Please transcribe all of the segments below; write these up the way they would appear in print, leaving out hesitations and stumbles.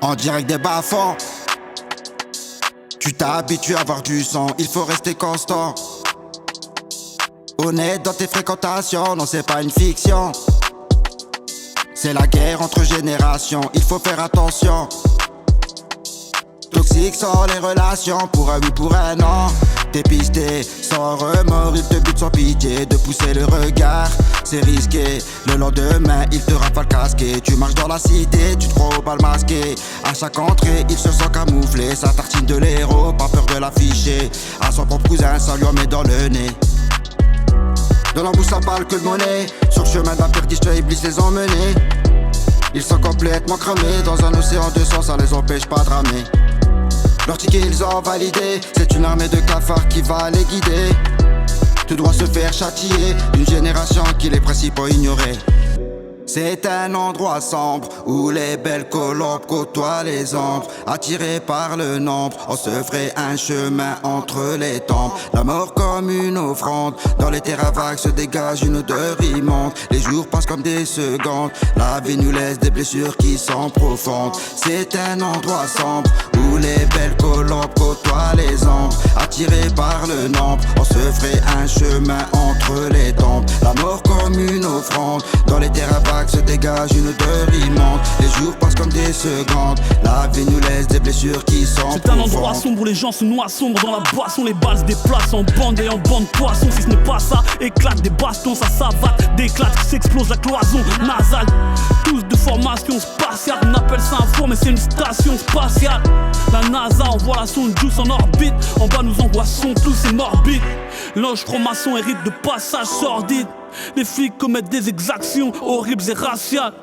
En direct des bas-fonds. Tu t'habitues à avoir du sang, il faut rester constant. Honnête dans tes fréquentations, non c'est pas une fiction. C'est la guerre entre générations, il faut faire attention. Toxique sans les relations, pour un oui, pour un non. T'es pisté, sans remords, il te bute sans pitié. De pousser le regard, c'est risqué. Le lendemain, il te rafale casqué. Tu marches dans la cité, tu te crois au bal masqué. À chaque entrée, il se sent camouflé. Sa tartine de l'héros, pas peur de l'afficher. À son propre cousin, ça lui en met dans le nez. Dans l'embouche, ça parle que de monnaie. Sur le chemin de la perdition, Iblis les emmener. Ils sont complètement cramés. Dans un océan de sang, ça les empêche pas de ramer. Leur ticket ils ont validé, c'est une armée de cafards qui va les guider. Tout doit se faire châtier d'une génération qui les principaux ignorait. C'est un endroit sombre où les belles colombes côtoient les ombres. Attirés par le nombre, on se ferait un chemin entre les tombes. La mort comme une offrande, dans les terrains vagues se dégage une odeur immonde. Les jours passent comme des secondes, la vie nous laisse des blessures qui sont profondes. C'est un endroit sombre où les belles colombes côtoient les ombres. Attirés par le nombre, on se ferait un chemin entre les tombes. La mort comme une offrande, dans les terrains vagues se dégage une odeur immonde. Les jours passent comme des secondes, la vie nous laisse des blessures qui sont profondes. C'est un endroit sombre où les gens se noient sombre dans la boisson. Les balles se déplacent en bande et en bande poisson. Si ce n'est pas ça, éclate des bastons. Ça savate, d'éclate qui s'explose la cloison nasale. Tous de formation spatiale, on appelle ça un four mais c'est une station spatiale. La NASA envoie la sonde Juice en orbite. En bas nous angoissons tous, c'est morbide. L'ange franc-maçon hérite de passages sordides. Les flics commettent des exactions horribles et raciales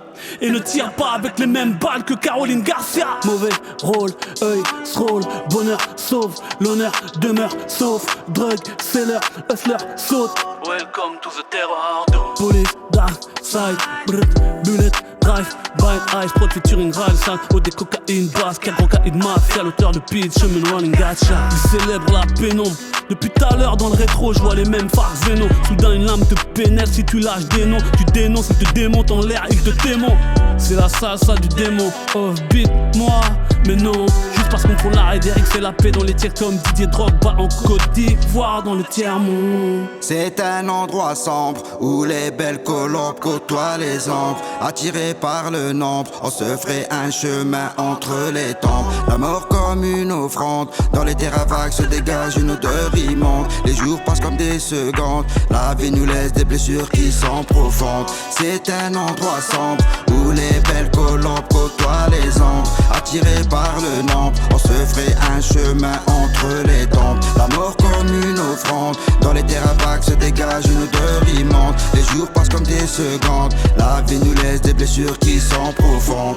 et ne tirent pas avec les mêmes balles que Caroline Garcia. Mauvais rôle, œil, scroll, bonheur sauve, l'honneur demeure sauf. Drug, seller, hustler, saute. Welcome to the terror zone. Police, dark side, bullet, drive, bind, eyes, prod featuring Ryle, sale, au des cocaïne, basse, car cocaïne, mafia, l'auteur de pitch, chemin running, gacha. Ils célèbrent la pénombre. Depuis tout à l'heure dans le rétro, je vois les mêmes phares vénaux. Soudain une lame te pénètre si tu lâches des noms. Tu dénonces, il te démonte en l'air, il te démonte. C'est la salsa du démon, off beat, moi, mais non. Juste parce qu'on prend l'arrêt d'Eric, c'est la paix dans les tiers comme Didier Drogba en Côte d'Ivoire dans le tiers-monde. C'est un endroit sombre où les belles colombes côtoient les ombres. Attirés par le nombre, on se ferait un chemin entre les tombes. La mort comme une offrande, dans les terrains vagues se dégage une odeur immonde. Les jours passent comme des secondes, la vie nous laisse des blessures qui sont profondes. C'est un endroit sombre où les belles colombes côtoient les ombres. Attirés par le nombre, on se ferait un chemin entre les tombes. La mort comme une offrande, dans les terrains vagues se dégage une odeur immonde. Les jours passent comme des secondes, la vie nous laisse des blessures qui sont profondes.